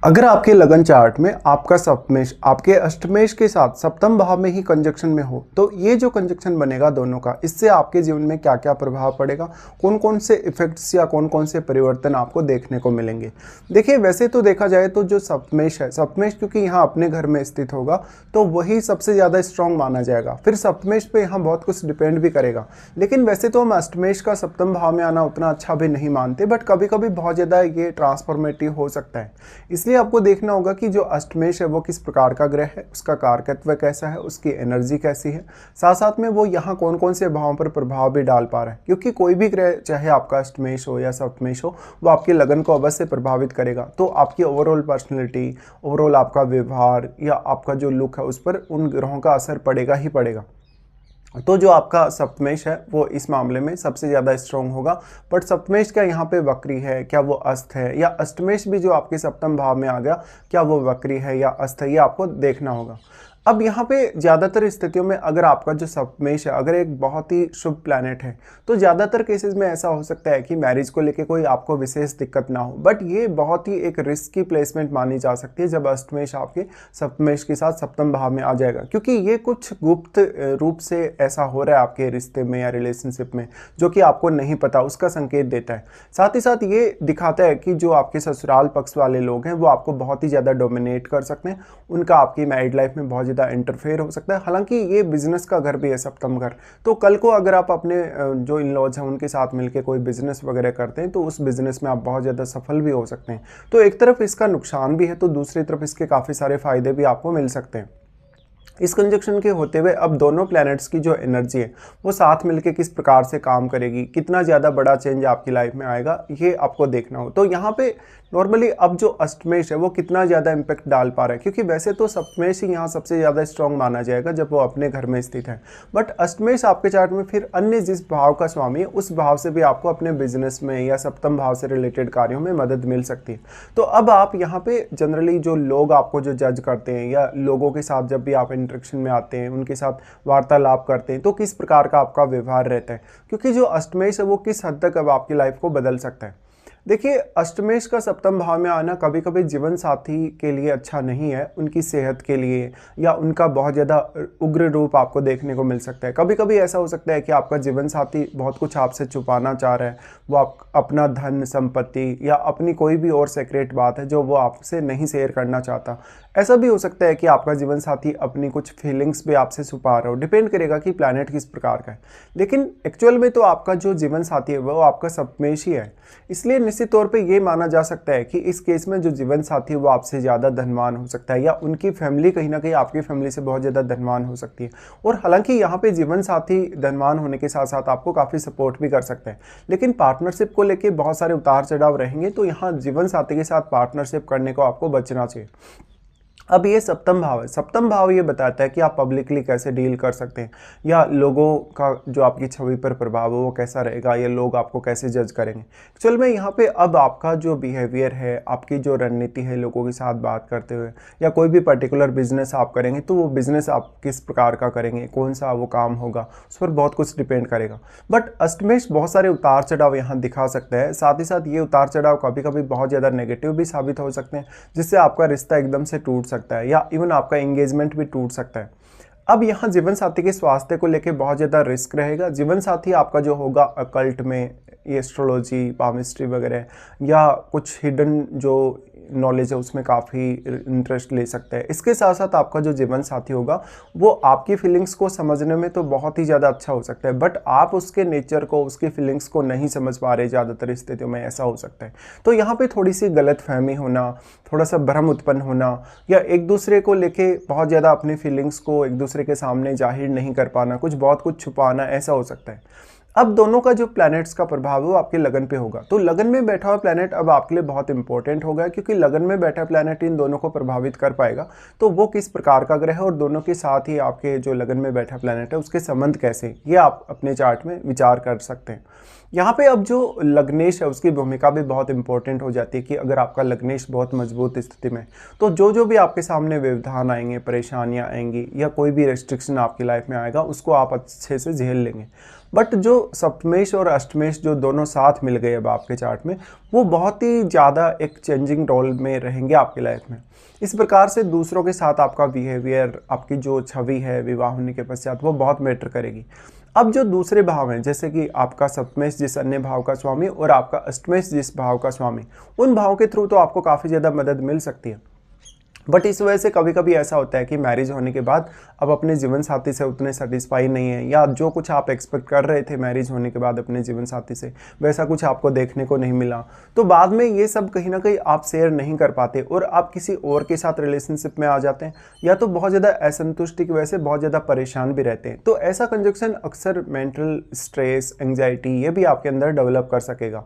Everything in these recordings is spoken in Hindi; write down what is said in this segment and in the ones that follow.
अगर आपके लगन चार्ट में आपका सप्तमेश आपके अष्टमेश के साथ सप्तम भाव में ही कंजक्शन में हो, तो ये जो कंजक्शन बनेगा दोनों का, इससे आपके जीवन में क्या क्या प्रभाव पड़ेगा, कौन कौन से इफेक्ट्स या कौन कौन से परिवर्तन आपको देखने को मिलेंगे। देखिए, वैसे तो देखा जाए तो जो सप्तमेश है, सप्तमेश क्योंकि यहाँ अपने घर में स्थित होगा तो वही सबसे ज़्यादा स्ट्रांग माना जाएगा। फिर सप्तमेश पे यहाँ बहुत कुछ डिपेंड भी करेगा, लेकिन वैसे तो हम अष्टमेश का सप्तम भाव में आना उतना अच्छा भी नहीं मानते, बट कभी कभी बहुत ज़्यादा ये ट्रांसफॉर्मेटिव हो सकता है। इसलिए आपको देखना होगा कि जो अष्टमेश है वो किस प्रकार का ग्रह है, उसका कारकत्व कैसा है, उसकी एनर्जी कैसी है, साथ साथ में वो यहाँ कौन कौन से भावों पर प्रभाव भी डाल पा रहा है। क्योंकि कोई भी ग्रह, चाहे आपका अष्टमेश हो या सप्तमेश हो, वो आपके लगन को अवश्य प्रभावित करेगा। तो आपकी ओवरऑल पर्सनैलिटी, ओवरऑल आपका व्यवहार या आपका जो लुक है, उस पर उन ग्रहों का असर पड़ेगा ही पड़ेगा। तो जो आपका सप्तमेश है वो इस मामले में सबसे ज़्यादा स्ट्रॉन्ग होगा। बट सप्तमेश क्या यहाँ पे वक्री है, क्या वो अस्त है, या अष्टमेश भी जो आपके सप्तम भाव में आ गया, क्या वो वक्री है या अस्त है, ये आपको देखना होगा। अब यहाँ पे ज़्यादातर स्थितियों में अगर आपका जो सप्तमेश है अगर एक बहुत ही शुभ प्लैनेट है, तो ज़्यादातर केसेस में ऐसा हो सकता है कि मैरिज को लेके कोई आपको विशेष दिक्कत ना हो। बट ये बहुत ही एक रिस्की प्लेसमेंट मानी जा सकती है जब अष्टमेश आपके सप्तमेश के साथ सप्तम भाव में आ जाएगा, क्योंकि ये कुछ गुप्त रूप से ऐसा हो रहा है आपके रिश्ते में या रिलेशनशिप में, जो कि आपको नहीं पता, उसका संकेत देता है। साथ ही साथ ये दिखाता है कि जो आपके ससुराल पक्ष वाले लोग हैं वो आपको बहुत ही ज़्यादा डोमिनेट कर सकते हैं, उनका आपकी मैरिड लाइफ में बहुत ज़्यादा इंटरफेयर हो सकता है। हालांकि ये बिजनेस का घर भी है सप्तम घर, तो कल को अगर आप अपने जो इन लॉज हैं उनके साथ मिलकर कोई बिजनेस वगैरह करते हैं तो उस बिजनेस में आप बहुत ज़्यादा सफल भी हो सकते हैं। तो एक तरफ इसका नुकसान भी है तो दूसरी तरफ इसके काफ़ी सारे फायदे भी आपको मिल सकते हैं। इस कंजक्शन के होते हुए अब दोनों प्लैनेट्स की जो एनर्जी है वो साथ मिलके किस प्रकार से काम करेगी, कितना ज़्यादा बड़ा चेंज आपकी लाइफ में आएगा, ये आपको देखना हो। तो यहाँ पे नॉर्मली अब जो अष्टमेश है वो कितना ज़्यादा इम्पैक्ट डाल पा रहा है, क्योंकि वैसे तो सप्तमेश ही यहाँ सबसे ज़्यादा स्ट्रॉन्ग माना जाएगा जब वो अपने घर में स्थित है। बट अष्टमेश आपके चार्ट में फिर अन्य जिस भाव का स्वामी है उस भाव से भी आपको अपने बिजनेस में या सप्तम भाव से रिलेटेड कार्यों में मदद मिल सकती है। तो अब आप यहाँ पे जनरली जो लोग आपको जो जज करते हैं या लोगों के साथ जब भी आप इंटरेक्शन में आते हैं, उनके साथ वार्तालाप करते हैं, तो किस प्रकार का आपका व्यवहार रहता है, क्योंकि जो अष्टमेश है वो किस हद तक अब आपकी लाइफ को बदल सकता है। देखिए, अष्टमेश का सप्तम भाव में आना कभी कभी जीवन साथी के लिए अच्छा नहीं है, उनकी सेहत के लिए, या उनका बहुत ज़्यादा उग्र रूप आपको देखने को मिल सकता है। कभी कभी ऐसा हो सकता है कि आपका जीवन साथी बहुत कुछ आपसे छुपाना चाह रहा है, वो आप अपना धन संपत्ति या अपनी कोई भी और सीक्रेट बात है जो वो आपसे नहीं शेयर करना चाहता। ऐसा भी हो सकता है कि आपका जीवन साथी अपनी कुछ फीलिंग्स भी आपसे छुपा रहा हो, डिपेंड करेगा कि प्लैनेट किस प्रकार का है। लेकिन एक्चुअल में तो आपका जो जीवन साथी है वो आपका सप्तमेश ही है, इसलिए निश्चित तौर पे ये माना जा सकता है कि इस केस में जो जीवन साथी है वो आपसे ज़्यादा धनवान हो सकता है, या उनकी फैमिली कहीं ना कहीं आपकी फैमिली से बहुत ज़्यादा धनवान हो सकती है। और हालांकि यहाँ पे जीवन साथी धनवान होने के साथ साथ आपको काफ़ी सपोर्ट भी कर सकता है, लेकिन पार्टनरशिप को लेके बहुत सारे उतार चढ़ाव रहेंगे, तो यहाँ जीवन साथी के साथ पार्टनरशिप करने को आपको बचना चाहिए। अब ये सप्तम भाव है, सप्तम भाव ये बताता है कि आप पब्लिकली कैसे डील कर सकते हैं, या लोगों का जो आपकी छवि पर प्रभाव है वो कैसा रहेगा, या लोग आपको कैसे जज करेंगे। चल मैं यहाँ पे अब आपका जो बिहेवियर है, आपकी जो रणनीति है लोगों के साथ बात करते हुए, या कोई भी पर्टिकुलर बिजनेस आप करेंगे तो वो बिजनेस आप किस प्रकार का करेंगे, कौन सा वो काम होगा, उस पर बहुत कुछ डिपेंड करेगा। बट अष्टमेश बहुत सारे उतार चढ़ाव यहाँ दिखा सकता है, साथ ही साथ ये उतार चढ़ाव कभी कभी बहुत ज़्यादा नेगेटिव भी साबित हो सकते हैं, जिससे आपका रिश्ता एकदम से टूट सकता है या इवन आपका एंगेजमेंट भी टूट सकता है। अब यहाँ जीवन साथी के स्वास्थ्य को लेके बहुत ज़्यादा रिस्क रहेगा। जीवन साथी आपका जो होगा अकल्ट में, एस्ट्रोलॉजी, पामिस्ट्री वगैरह, या कुछ हिडन जो नॉलेज है उसमें काफ़ी इंटरेस्ट ले सकता है। इसके साथ साथ आपका जो जीवन साथी होगा वो आपकी फीलिंग्स को समझने में तो बहुत ही ज़्यादा अच्छा हो सकता है, बट आप उसके नेचर को, उसकी फीलिंग्स को नहीं समझ पा रहे, ज़्यादातर स्थितियों में ऐसा हो सकता है। तो यहाँ पे थोड़ी सी गलतफहमी होना, थोड़ा सा भ्रम उत्पन्न होना, या एक दूसरे को लेके बहुत ज़्यादा अपनी फीलिंग्स को एक दूसरे के सामने जाहिर नहीं कर पाना, बहुत कुछ छुपाना, ऐसा हो सकता है। अब दोनों का जो प्लैनेट्स का प्रभाव है वो आपके लगन पे होगा। तो लगन में बैठा हुआ प्लैनेट अब आपके लिए बहुत इंपॉर्टेंट होगा, क्योंकि लगन में बैठा प्लैनेट इन दोनों को प्रभावित कर पाएगा। तो वो किस प्रकार का ग्रह है और दोनों के साथ ही आपके जो लगन में बैठा प्लैनेट है उसके संबंध कैसे हैं, ये आप अपने चार्ट में विचार कर सकते हैं। यहाँ पे अब जो लग्नेश है उसकी भूमिका भी बहुत इंपॉर्टेंट हो जाती है, कि अगर आपका लग्नेश बहुत मजबूत स्थिति में, तो जो भी आपके सामने व्यवधान आएंगे, परेशानियाँ आएंगी, या कोई भी रेस्ट्रिक्शन आपकी लाइफ में आएगा उसको आप अच्छे से झेल लेंगे। बट जो सप्तमेश और अष्टमेश जो दोनों साथ मिल गए अब आपके चार्ट में, वो बहुत ही ज़्यादा एक चेंजिंग रोल में रहेंगे आपकी लाइफ में। इस प्रकार से दूसरों के साथ आपका बिहेवियर, आपकी जो छवि है विवाह होने के पश्चात, वो बहुत मैटर करेगी। अब जो दूसरे भाव हैं, जैसे कि आपका सप्तमेश जिस अन्य भाव का स्वामी और आपका अष्टमेश जिस भाव का स्वामी, उन भावों के थ्रू तो आपको काफ़ी ज़्यादा मदद मिल सकती है। बट इस वजह से कभी कभी ऐसा होता है कि मैरिज होने के बाद अब अपने जीवन साथी से उतने सेटिस्फाई नहीं है, या जो कुछ आप एक्सपेक्ट कर रहे थे मैरिज होने के बाद अपने जीवन साथी से, वैसा कुछ आपको देखने को नहीं मिला। तो बाद में ये सब कहीं ना कहीं आप शेयर नहीं कर पाते और आप किसी और के साथ रिलेशनशिप में आ जाते हैं, या तो बहुत ज़्यादा असंतुष्टि की वजह से बहुत ज़्यादा परेशान भी रहते हैं। तो ऐसा कंजक्शन अक्सर मेंटल स्ट्रेस, एंग्जाइटी, ये भी आपके अंदर डेवलप कर सकेगा।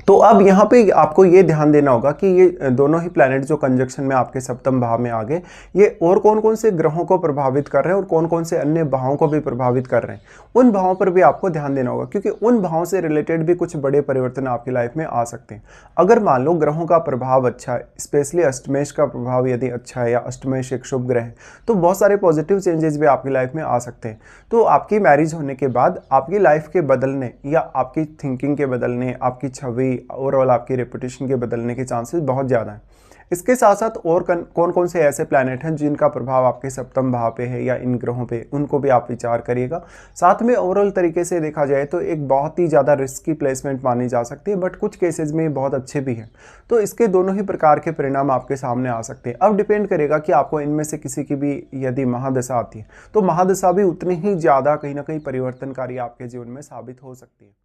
तो अब यहाँ पे आपको ये ध्यान देना होगा कि ये दोनों ही प्लैनेट जो कंजक्शन में आपके सप्तम भाव में आ गए, ये और कौन कौन से ग्रहों को प्रभावित कर रहे हैं और कौन कौन से अन्य भावों को भी प्रभावित कर रहे हैं, उन भावों पर भी आपको ध्यान देना होगा, क्योंकि उन भावों से रिलेटेड भी कुछ बड़े परिवर्तन आपकी लाइफ में आ सकते हैं। अगर मान लो ग्रहों का प्रभाव अच्छा है, स्पेशली अष्टमेश का प्रभाव यदि अच्छा है, या अष्टमेश एक शुभ ग्रह है, तो बहुत सारे पॉजिटिव चेंजेस भी आपकी लाइफ में आ सकते हैं। तो आपकी मैरिज होने के बाद आपकी लाइफ के बदलने, या आपकी थिंकिंग के बदलने, आपकी छवि, ओवरऑल आपकी रेपुटेशन के बदलने के चांसेस बहुत ज़्यादा हैं। इसके साथ साथ और कौन कौन से ऐसे प्लैनेट हैं जिनका प्रभाव आपके सप्तम भाव पे है या इन ग्रहों पे, उनको भी आप विचार करिएगा। साथ में ओवरऑल तरीके से देखा जाए तो एक बहुत ही ज़्यादा रिस्की प्लेसमेंट मानी जा सकती है, बट कुछ केसेस में बहुत अच्छे भी हैं। तो इसके दोनों ही प्रकार के परिणाम आपके सामने आ सकते हैं। अब डिपेंड करेगा कि आपको इनमें से किसी की भी यदि महादशा आती है, तो महादशा भी उतनी ही ज़्यादा कहीं ना कहीं परिवर्तनकारी आपके जीवन में साबित हो सकती है।